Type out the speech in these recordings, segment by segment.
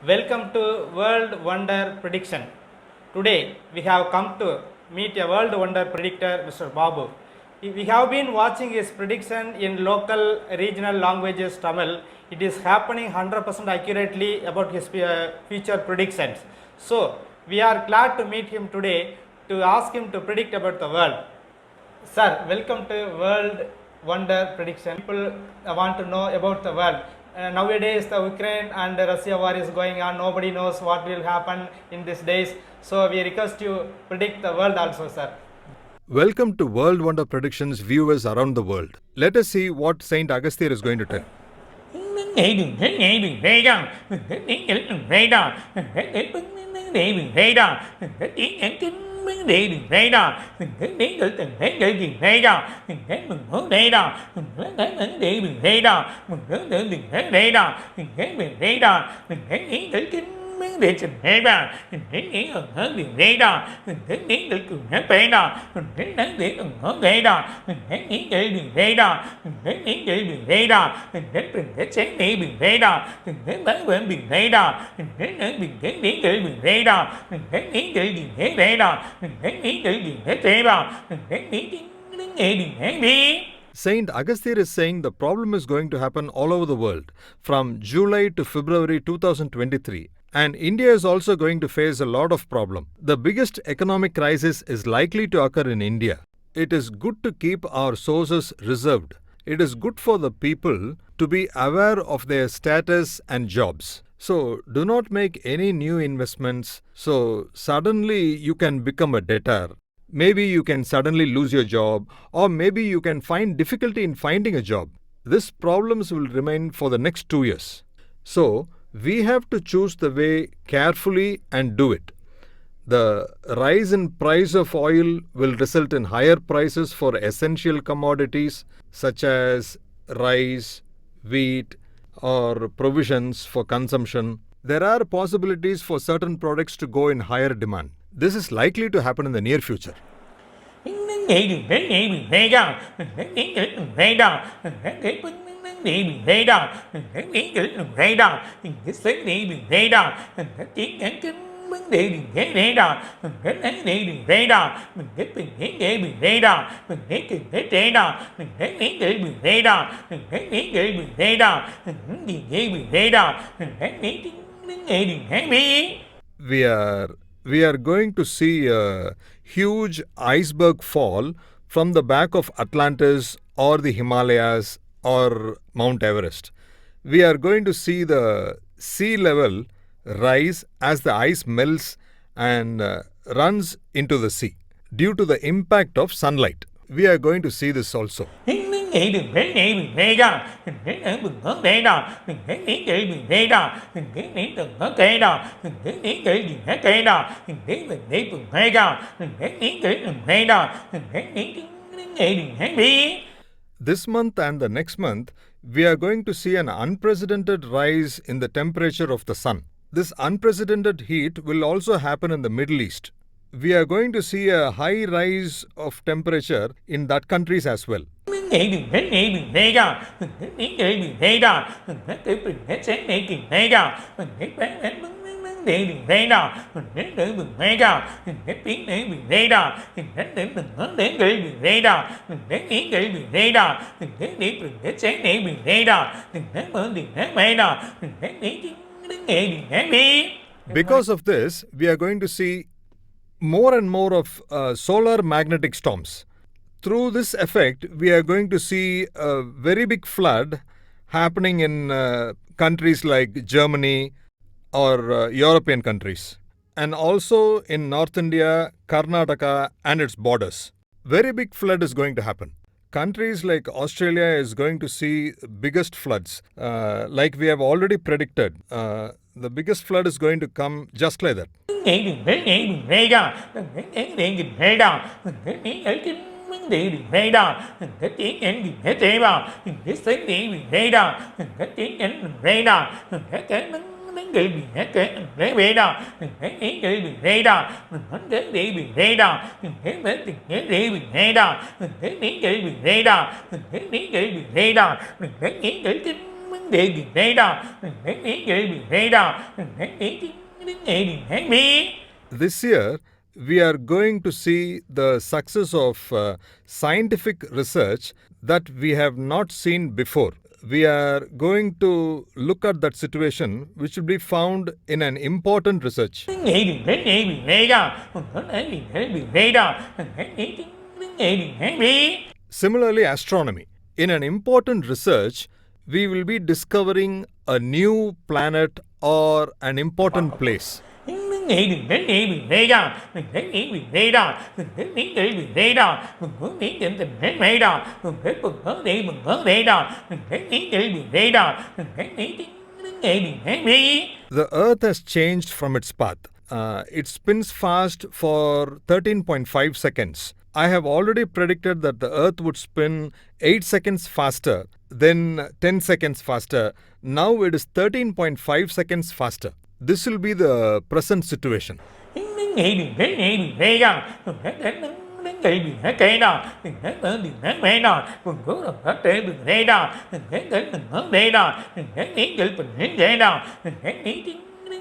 Welcome to World Wonder Prediction. Today we have come to meet a world wonder predictor, Mr. Babu. We have been watching his prediction in local regional languages Tamil. It is happening 100% accurately about his future predictions. So we are glad to meet him today to ask him to predict about the world. Sir, welcome to World Wonder Prediction. People want to know about the world. Nowadays the Ukraine and Russia war is going on. Nobody knows what will happen in these days. So we request you predict the world also, sir. Welcome to World Wonder Predictions viewers around the world. Let us see what Saint Augustine is going to tell. Mình để trình thế ra mình thấy nghĩ ẩn hơn điều thế đó mình thấy nghĩ được cường hết thế đó mình thấy đáng để ẩn hơn thế đó mình thấy nghĩ để điều thế đó mình thấy nghĩ để điều thế đó mình thấy bình thế sáng để bình thế đó mình thấy bán bên bình thế đó mình thấy nói bình thế nghĩ để bình thế đó mình thấy nghĩ để điều thế đó mình thấy nghĩ để điều thế đó mình thấy nghĩ đến nghe điều thế đi. Saint Augustine is saying the problem is going to happen all over the world from July to February 2023. And India is also going to face a lot of problem. The biggest economic crisis is likely to occur in India. It is good to keep our sources reserved. It is good for the people to be aware of their status and jobs. So do not make any new investments. So suddenly you can become a debtor. Maybe you can suddenly lose your job, or maybe you can find difficulty in finding a job. These problems will remain for the next 2 years. So we have to choose the way carefully and do it. The rise in price of oil will result in higher prices for essential commodities such as rice, wheat, or provisions for consumption. There are possibilities for certain products to go in higher demand. This is likely to happen in the near future. We are going to see a huge iceberg fall from the back of Atlantis or the Himalayas or Mount Everest. We are going to see the sea level rise as the ice melts and runs into the sea due to the impact of sunlight. We are going to see this also. Nghĩ đừng thấy nghĩ mình thế đó mình thấy ở bừng hướng thế đó mình thấy nghĩ nghĩ mình thế đó mình thấy nghĩ đừng hướng thế đó mình thấy nghĩ nghĩ đừng hết thế đó mình thấy mình thấy bừng thế đó mình thấy nghĩ nghĩ đừng thế đó mình thấy nghĩ đừng hết đi. This month and the next month, we are going to see an unprecedented rise in the temperature of the sun. This unprecedented heat will also happen in the Middle East. We are going to see a high rise of temperature in that countries as well. Nghĩ đừng thấy nghĩ mình thế đó mình thấy nghĩ mình thế đó mình thấy tự mình thấy sáng nghĩ mình thế đó mình thấy bán để đừng thế đó mình thấy tự mình thế đó mình thấy biến để mình thế đó mình thấy tự mình hướng đến để mình thế đó mình thấy nghĩ để mình thế đó mình thấy để mình thấy sáng để mình thế đó mình thấy mở đừng thấy mê đó mình thấy nghĩ đừng thấy đi. Because of this, we are going to see more and more of solar magnetic storms. Through this effect, we are going to see a very big flood happening in countries like Germany or European countries, and also in North India, Karnataka and its borders. Very big flood is going to happen. Countries like Australia is going to see biggest floods. Like we have already predicted, the biggest flood is going to come just like that. Nghĩ đừng thấy nghĩ mình thế đó mình thấy mình thế đó mình thấy nghĩ ở cái vấn đề đừng thế đó mình thấy tiếng ảnh đừng thế đó mình thấy sáng đi mình thế đó mình thấy tiếng ảnh mình thế đó mình thấy cái đến cái mình thấy cái mình thế đó mình thấy ý cái mình thế đó mình thấy đến đi mình thế đó mình thấy đến tình thế đi mình thế đó mình thấy ý cái mình thế đó mình thấy ý cái mình thế đó mình thấy ý cái vấn đề gì xảy ra, vấn đề gì xảy ra, vấn đề gì xảy ra. This year, we are going to see the success of scientific research that we have not seen before. We are going to look at that situation which will be found in an important research. Vấn đề gì xảy ra, vấn đề gì xảy ra, vấn đề gì xảy ra. Similarly, astronomy. In an important research, we will be discovering a new planet or an important place. Vấn đề gì xảy ra, vấn đề gì xảy ra, vấn đề gì xảy ra, vấn đề gì xảy ra, vấn đề gì xảy ra, vấn đề gì xảy ra, vấn đề gì xảy ra. The Earth has changed from its path. It spins fast for 13.5 seconds. I have already predicted that the Earth would spin 8 seconds faster, then 10 seconds faster. Now it is 13.5 seconds faster. This will be the present situation. Vấn đề gì xảy ra, vấn đề gì xảy ra, vấn đề gì xảy ra, vấn đề gì xảy ra, vấn đề gì xảy ra, vấn đề gì xảy ra, vấn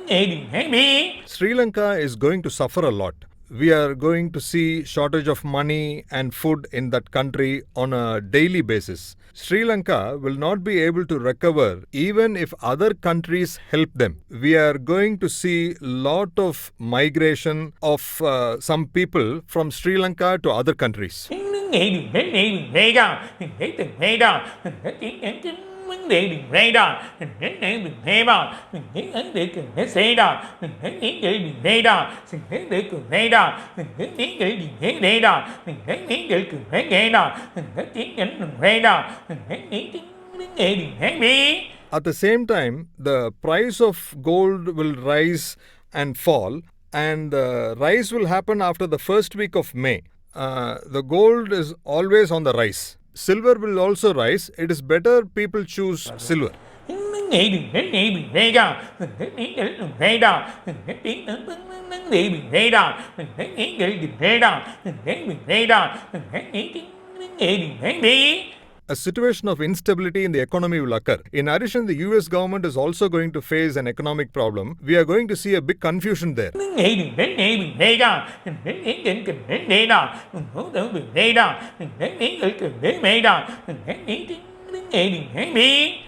đề gì xảy ra. Sri Lanka is going to suffer a lot. We are going to see shortage of money and food in that country on a daily basis. Sri Lanka will not be able to recover even if other countries help them. We are going to see lot of migration of some people from Sri Lanka to other countries. Vấn đề gì xảy ra, vấn đề gì xảy ra, vấn đề gì xảy ra. Vấn đề gì xảy ra, vấn đề gì xảy ra, vấn đề gì xảy ra, vấn đề gì xảy ra, vấn đề gì xảy ra, vấn đề gì xảy ra, vấn đề gì xảy ra, vấn đề gì xảy ra, vấn đề gì xảy ra. At the same time, the price of gold will rise and fall, and the rise will happen after the first week of May. The gold is always on the rise. Silver will also rise. It is better people choose silver. Vấn đề gì xảy ra, vấn đề gì xảy ra, vấn đề gì xảy ra, vấn đề gì xảy ra, vấn đề gì xảy ra, vấn đề gì xảy ra, vấn đề gì xảy ra. A situation of instability in the economy will occur. In addition, the US government is also going to face an economic problem. We are going to see a big confusion there. Vấn đề gì xảy ra, vấn đề gì xảy ra, vấn đề gì xảy ra, vấn đề gì xảy ra, vấn đề gì xảy ra.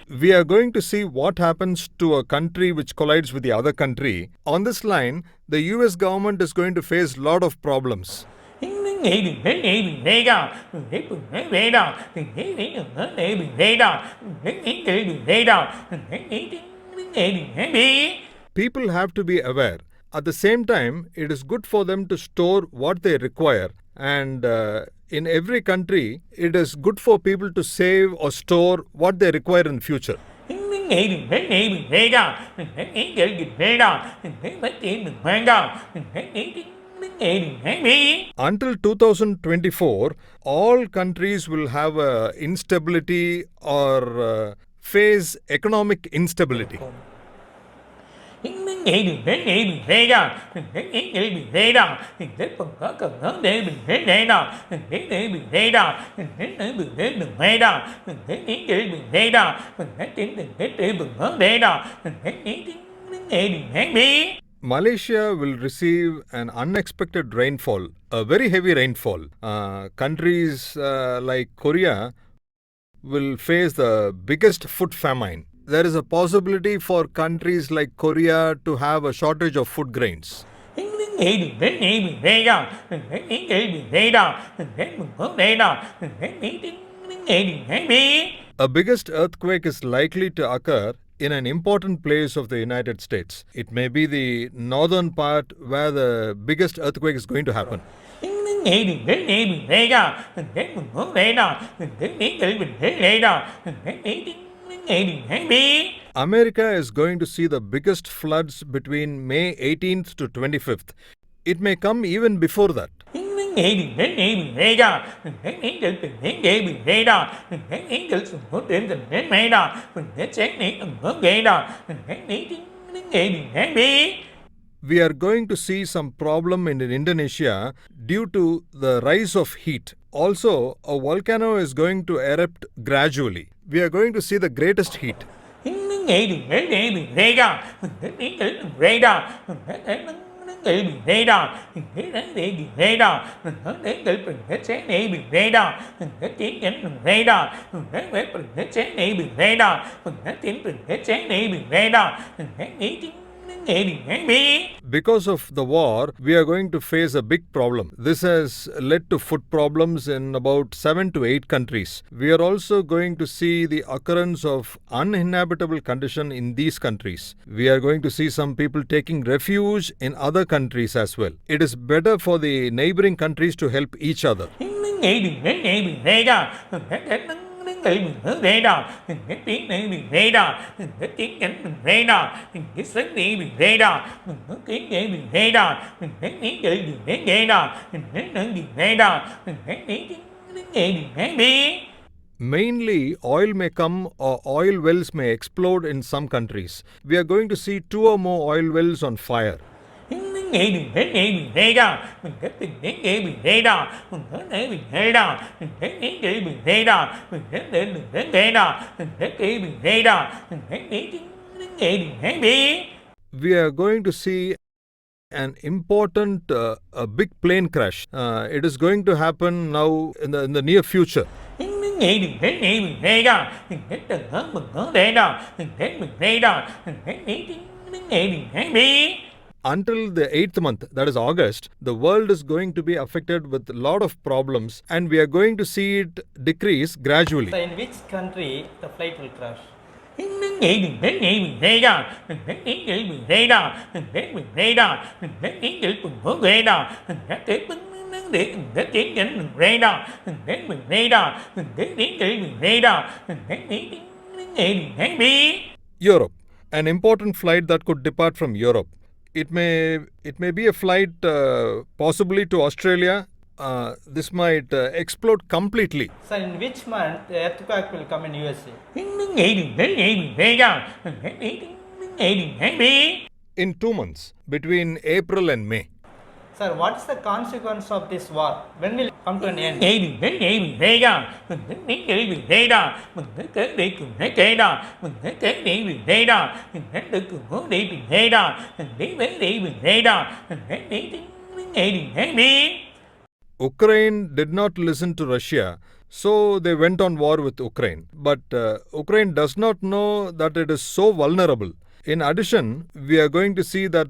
We are going to see what happens to a country which collides with the other country. On this line, the US government is going to face a lot of problems. Vấn đề gì xảy ra, vấn đề gì xảy ra, vấn đề gì xảy ra, vấn đề gì xảy ra, vấn đề gì xảy ra. People have to be aware. At the same time, it is good for them to store what they require. And in every country, it is good for people to save or store what they require in the future. Vấn đề gì xảy ra, vấn đề gì xảy ra, vấn đề gì xảy ra, vấn đề gì xảy ra. Until 2024, all countries will have instability or face economic instability. Vấn đề gì xảy ra, vấn đề gì xảy ra, vấn đề vấn đề gì xảy ra, vấn đề gì xảy ra, vấn đề gì xảy ra, vấn đề gì xảy ra, vấn đề gì xảy ra, vấn đề gì xảy ra. Malaysia will receive an unexpected rainfall, a very heavy rainfall. Countries like Korea will face the biggest food famine. There is a possibility for countries like Korea to have a shortage of food grains. Vấn đề gì xảy ra, vấn đề gì xảy ra, vấn đề xảy ra, vấn đề gì xảy ra. A biggest earthquake is likely to occur in an important place of the United States. It may be the northern part where the biggest earthquake is going to happen. Vấn đề gì xảy ra, vấn đề xảy ra, vấn đề gì xảy ra, vấn đề gì xảy ra. America is going to see the biggest floods between May 18th to 25th. It may come even before that. Vấn đề gì xảy ra, vấn đề gì xảy ra, vấn đề gì xảy ra, vấn đề xảy ra, vấn đề gì xảy ra. We are going to see some problem in Indonesia due to the rise of heat. Also, a volcano is going to erupt gradually. We are going to see the greatest heat. Because of the war, we are going to face a big problem. This has led to food problems in about 7 to 8 countries. We are also going to see the occurrence of uninhabitable condition in these countries. We are going to see some people taking refuge in other countries as well. It is better for the neighboring countries to help each other. Mainly, oil may come or oil wells may explode in some countries. We are going to see 2 or more oil wells on fire. We are going to see an important, a big plane crash. It is going to happen now in the near future. Until the 8th month, that is August, the world is going to be affected with a lot of problems, and we are going to see it decrease gradually. So in which country the flight will crash? Europe. An important flight that could depart from Europe. It may be a flight possibly to Australia. This might explode completely. So in which month the earthquake will come in USA? In 2 months, between April and May. Sir, what is the consequence of this war? When will it come to an end? Ukraine did not listen to Russia, so they went on war with Ukraine. But Ukraine does not know that it is so vulnerable. In addition, we are going to see that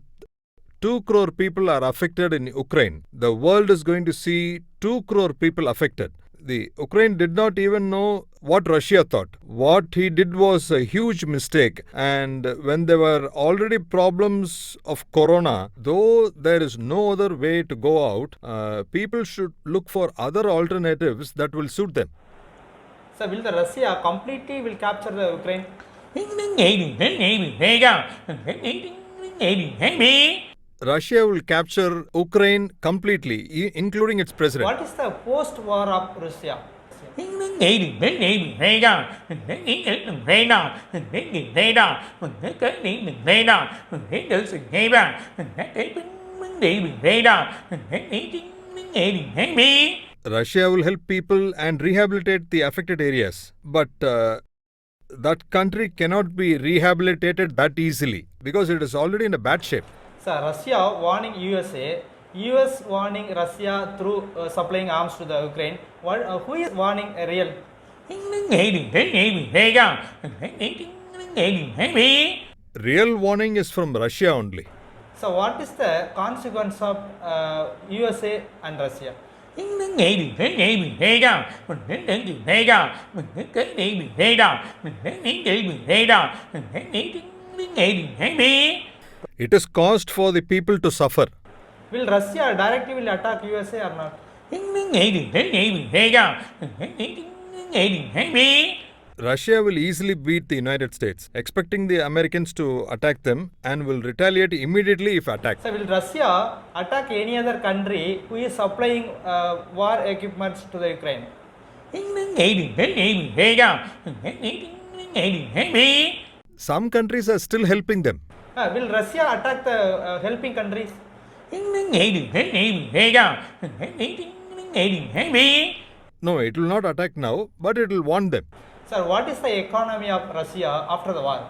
2 crore people are affected in Ukraine. The world is going to see 2 crore people affected. The Ukraine did not even know what Russia thought. What he did was a huge mistake. And when there were already problems of corona, though there is no other way to go out, people should look for other alternatives that will suit them. So will the Russia completely will capture the Ukraine? Russia will capture Ukraine completely, including its president. What is the post-war of Russia? Russia will help people and rehabilitate the affected areas. But that country cannot be rehabilitated that easily because it is already in a bad shape. So Russia warning USA, US warning Russia through supplying arms to the Ukraine. Who is warning a real? Real warning is from Russia only. So what is the consequence of USA and Russia? It is caused for the people to suffer. Will Russia directly will attack USA or not? Russia will easily beat the United States, expecting the Americans to attack them and will retaliate immediately if attacked. So will Russia attack any other country who is supplying war equipments to the Ukraine? Some countries are still helping them. Will Russia attack the helping countries? No, it will not attack now, but it will warn them. Sir, what is the economy of Russia after the war?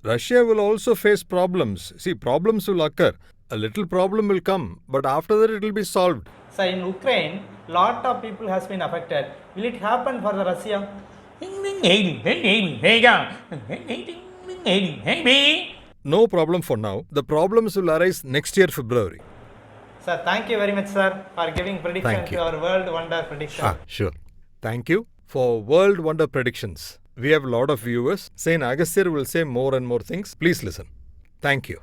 Russia will also face problems. See, problems will occur. A little problem will come, but after that it will be solved. So in Ukraine, lot of people has been affected. Will it happen for the Russia? No problem for now. The problems will arise next year, February. Sir, thank you very much, sir, for giving prediction Thank you. to our world wonder prediction. Sure. Thank you for World Wonder Predictions. We have a lot of viewers. Saint Agastya will say more and more things. Please listen. Thank you.